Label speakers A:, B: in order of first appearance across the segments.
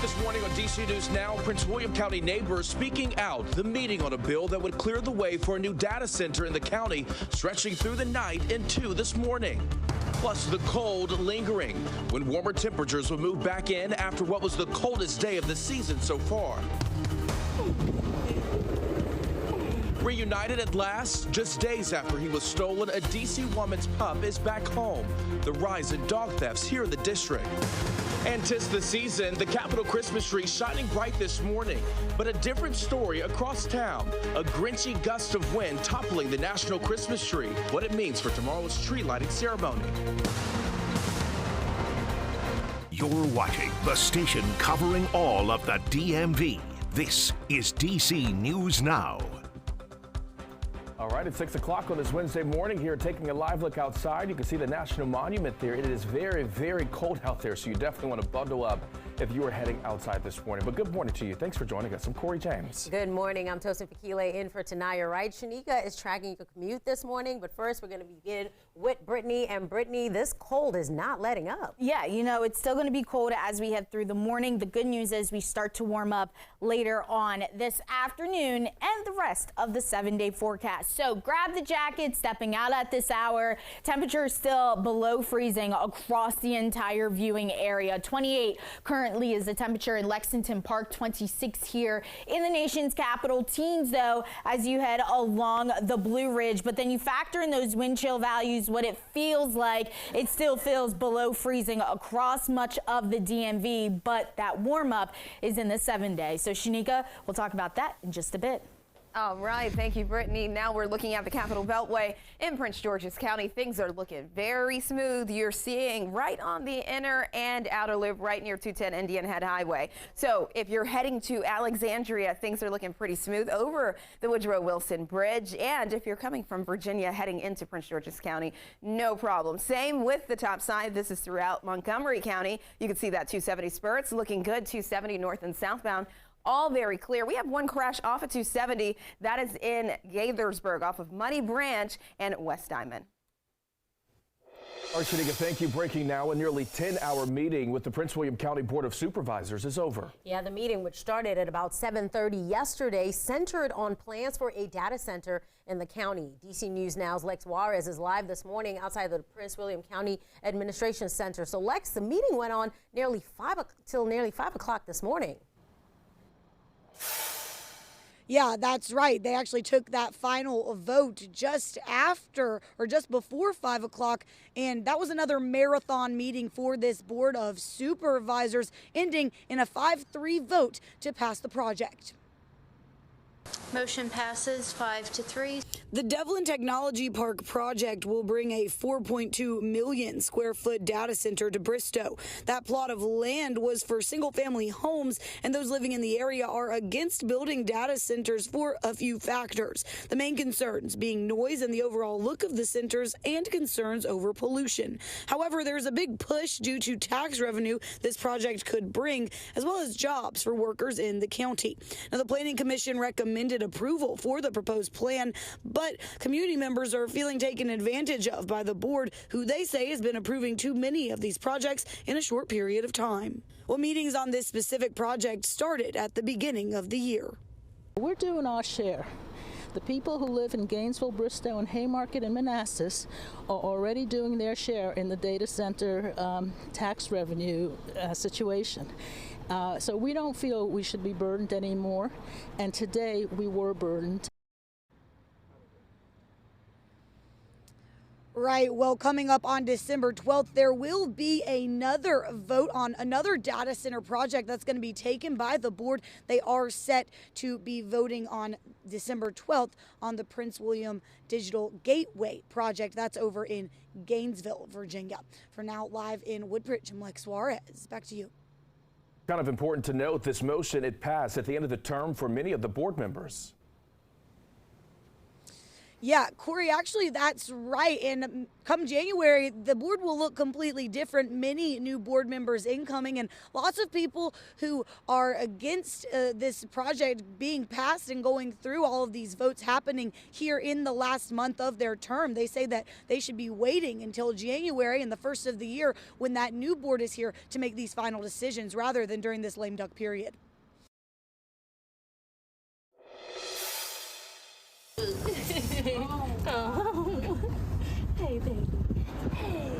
A: This morning on DC News Now, Prince William County neighbors speaking out, the meeting on a bill that would clear the way for a new data center in the county, stretching through the night into this morning. Plus, the cold lingering when warmer temperatures will move back in after what was the coldest day of the season so far. Reunited at last, just days after he was stolen, a D.C. woman's pup is back home. The rise in dog thefts here in the district. And 'tis the season, the Capitol Christmas tree shining bright this morning. But a different story across town. A grinchy gust of wind toppling the national Christmas tree. What it means for tomorrow's tree lighting ceremony.
B: You're watching the station covering all of the DMV. This is DC News Now.
C: All right, it's 6 o'clock on this Wednesday morning here, taking a live look outside. You can see the National Monument there. It is very, very cold out there, so you definitely want to bundle up if you are heading outside this morning. But good morning to you. Thanks for joining us. I'm Corey James.
D: Good morning. I'm Tosin Fakile in for Tanaya Wright. Shanika is tracking your commute this morning, but first we're going to begin with Brittany. And Brittany, this cold is not letting up.
E: Yeah, you know, it's still going to be cold as we head through the morning. The good news is we start to warm up later on this afternoon and the rest of the 7-day forecast. So grab the jacket, stepping out at this hour. Temperature is still below freezing across the entire viewing area. 28 currently is the temperature in Lexington Park, 26 here in the nation's capital. Teens, though, as you head along the Blue Ridge, but then you factor in those wind chill values, what it feels like, it still feels below freezing across much of the DMV, but that warm up is in the 7-day. So Shanika, we'll talk about that in just a bit.
F: All right. Thank you, Brittany. Now we're looking at the Capitol Beltway in Prince George's County. Things are looking very smooth. You're seeing right on the inner and outer loop right near 210 Indian Head Highway. So if you're heading to Alexandria, things are looking pretty smooth over the Woodrow Wilson Bridge. And if you're coming from Virginia heading into Prince George's County, no problem. Same with the top side. This is throughout Montgomery County. You can see that 270 spur. It's looking good. 270 north and southbound. All very clear. We have one crash off of 270. That is in Gaithersburg off of Muddy Branch and West Diamond.
C: All right, Shanika, thank you. Breaking now, a nearly 10-hour meeting with the Prince William County Board of Supervisors is over.
D: Yeah, the meeting, which started at about 7:30 yesterday, centered on plans for a data center in the county. DC News Now's Lex Juarez is live this morning outside the Prince William County Administration Center. So, Lex, the meeting went on till nearly 5 o'clock this morning.
G: Yeah, that's right. They actually took that final vote just after or just before 5 o'clock. And that was another marathon meeting for this Board of Supervisors, ending in a 5-3 vote to pass the project.
H: Motion passes 5-3.
G: The Devlin Technology Park project will bring a 4.2 million square foot data center to Bristow. That plot of land was for single family homes, and those living in the area are against building data centers for a few factors. The main concerns being noise and the overall look of the centers and concerns over pollution. However, there's a big push due to tax revenue this project could bring, as well as jobs for workers in the county. Now, the Planning Commission recommended approval for the proposed plan, but community members are feeling taken advantage of by the board, who they say has been approving too many of these projects in a short period of time. Well, meetings on this specific project started at the beginning of the year.
I: We're doing our share. The people who live in Gainesville, Bristow, and Haymarket and Manassas are already doing their share in the data center tax revenue situation. So we don't feel we should be burdened anymore, and today we were burdened.
G: Right. Well, coming up on December 12th, there will be another vote on another data center project that's going to be taken by the board. They are set to be voting on December 12th on the Prince William Digital Gateway project. That's over in Gainesville, Virginia. For now, live in Woodbridge, I'm Lex Juarez. Back to you.
C: Kind of important to note, this motion, it passed at the end of the term for many of the board members.
G: Yeah, Corey, actually, that's right. And come January, the board will look completely different. Many new board members incoming, and lots of people who are against this project being passed and going through all of these votes happening here in the last month of their term. They say that they should be waiting until January and the first of the year when that new board is here to make these final decisions rather than during this lame duck period.
I: Hey, baby. Hey.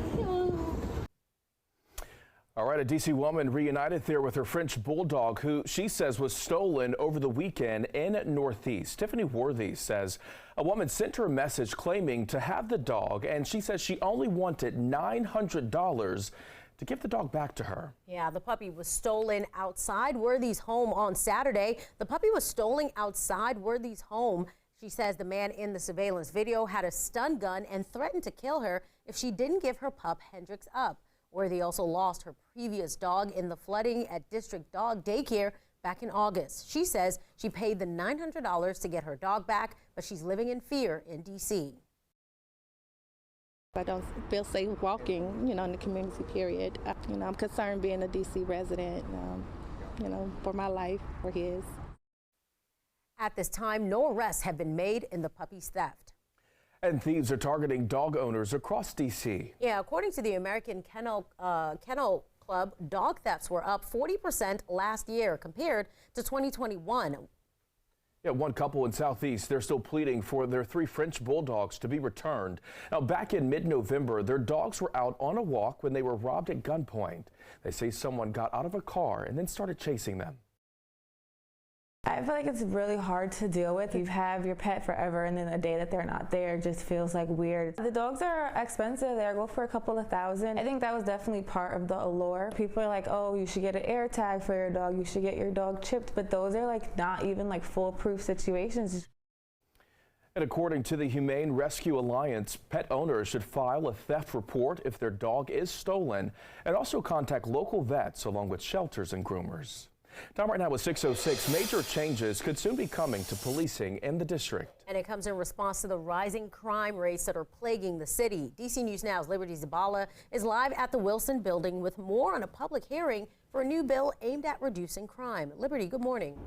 C: All right, a D.C. woman reunited there with her French Bulldog, who she says was stolen over the weekend in Northeast. Tiffany Worthy says a woman sent her a message claiming to have the dog, and she says she only wanted $900 to give the dog back to her.
D: Yeah, the puppy was stolen outside Worthy's home on Saturday. The puppy was stolen outside Worthy's home. She says the man in the surveillance video had a stun gun and threatened to kill her if she didn't give her pup Hendrix up. Worthy also lost her previous dog in the flooding at District Dog Daycare back in August. She says she paid the $900 to get her dog back, but she's living in fear in D.C.
J: I don't feel safe walking, in the community, period. I'm concerned being a D.C. resident, for my life, for his.
D: At this time, no arrests have been made in the puppy's theft.
C: And thieves are targeting dog owners across D.C.
D: Yeah, according to the American Kennel Club, dog thefts were up 40% last year compared to 2021.
C: Yeah, one couple in Southeast, they're still pleading for their 3 French Bulldogs to be returned. Now, back in mid-November, their dogs were out on a walk when they were robbed at gunpoint. They say someone got out of a car and then started chasing them.
K: I feel like it's really hard to deal with. You have your pet forever, and then the day that they're not there just feels like weird. The dogs are expensive. They go for a couple of $1,000. I think that was definitely part of the allure. People are like, oh, you should get an air tag for your dog. You should get your dog chipped. But those are not even foolproof situations.
C: And according to the Humane Rescue Alliance, pet owners should file a theft report if their dog is stolen, and also contact local vets along with shelters and groomers. Time right now is 6:06. Major changes could soon be coming to policing in the district.
D: And it comes in response to the rising crime rates that are plaguing the city. DC News Now's Liberty Zabala is live at the Wilson building with more on a public hearing for a new bill aimed at reducing crime. Liberty, good morning.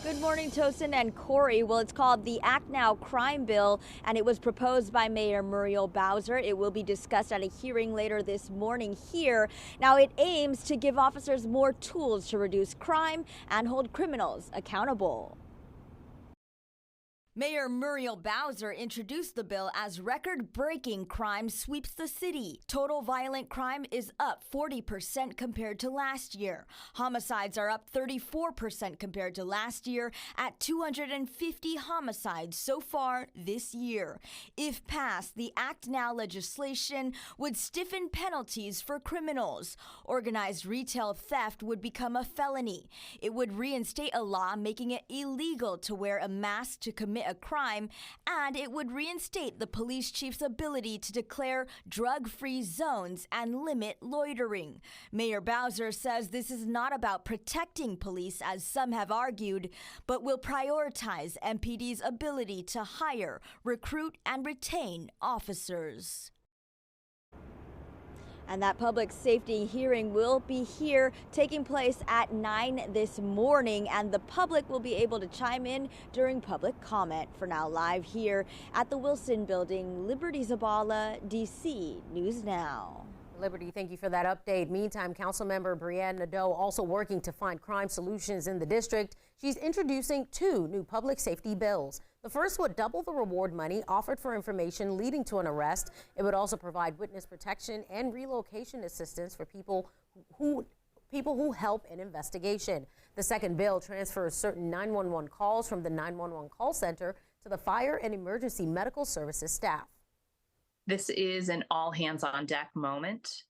L: Good morning, Tosin and Corey. Well, it's called the Act Now Crime Bill, and it was proposed by Mayor Muriel Bowser. It will be discussed at a hearing later this morning here. Now, it aims to give officers more tools to reduce crime and hold criminals accountable. Mayor Muriel Bowser introduced the bill as record-breaking crime sweeps the city. Total violent crime is up 40% compared to last year. Homicides are up 34% compared to last year at 250 homicides so far this year. If passed, the Act Now legislation would stiffen penalties for criminals. Organized retail theft would become a felony. It would reinstate a law making it illegal to wear a mask to commit a crime, and it would reinstate the police chief's ability to declare drug-free zones and limit loitering. Mayor Bowser says this is not about protecting police, as some have argued, but will prioritize MPD's ability to hire, recruit, and retain officers. And that public safety hearing will be here, taking place at 9 this morning, and the public will be able to chime in during public comment. For now, live here at the Wilson Building, Liberty Zabala, DC News Now.
D: Liberty, thank you for that update. Meantime, Councilmember Brianne Nadeau also working to find crime solutions in the district. She's introducing 2 new public safety bills. The first would double the reward money offered for information leading to an arrest. It would also provide witness protection and relocation assistance for people who help in investigation. The second bill transfers certain 911 calls from the 911 call center to the fire and emergency medical services staff.
M: This is an all hands on deck moment.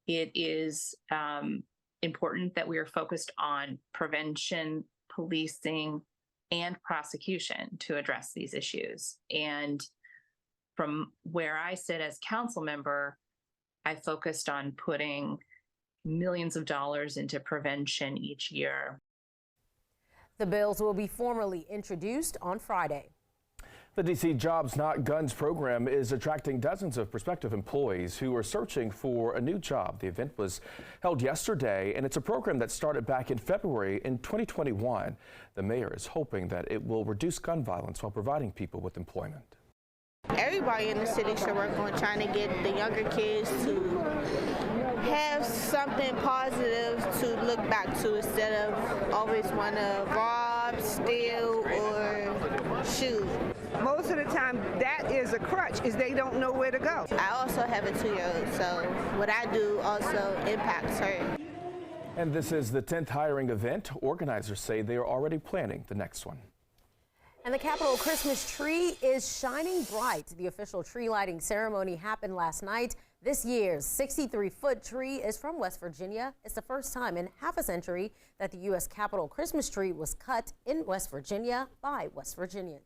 M: It is important that we are focused on prevention, policing, and prosecution to address these issues. And from where I sit as council member, I focused on putting millions of dollars into prevention each year.
D: The bills will be formally introduced on Friday.
C: The DC Jobs Not Guns program is attracting dozens of prospective employees who are searching for a new job. The event was held yesterday, and it's a program that started back in February in 2021. The mayor is hoping that it will reduce gun violence while providing people with employment.
N: Everybody in the city should work on trying to get the younger kids to have something positive to look back to instead of always want to rob, steal, or shoot.
O: Most of the time, that is a crutch, is they don't know where to go.
N: I also have a 2-year-old, so what I do also impacts her.
C: And this is the 10th hiring event. Organizers say they are already planning the next one.
D: And the Capitol Christmas tree is shining bright. The official tree lighting ceremony happened last night. This year's 63-foot tree is from West Virginia. It's the first time in half a century that the U.S. Capitol Christmas tree was cut in West Virginia by West Virginians.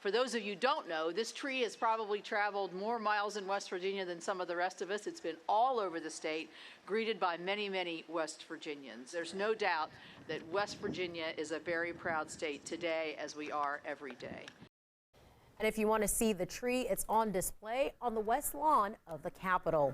P: For those of you who don't know, this tree has probably traveled more miles in West Virginia than some of the rest of us. It's been all over the state, greeted by many, many West Virginians. There's no doubt that West Virginia is a very proud state today, as we are every day.
D: And if you want to see the tree, it's on display on the west lawn of the Capitol.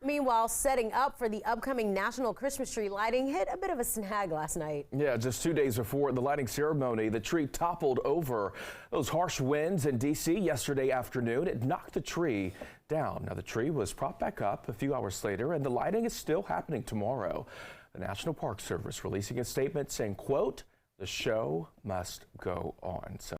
D: Meanwhile, setting up for the upcoming National Christmas Tree lighting hit a bit of a snag last night.
C: Yeah, just 2 days before the lighting ceremony, the tree toppled over. Those harsh winds in D.C. yesterday afternoon, it knocked the tree down. Now, the tree was propped back up a few hours later, and the lighting is still happening tomorrow. The National Park Service releasing a statement saying, quote, "The show must go on." So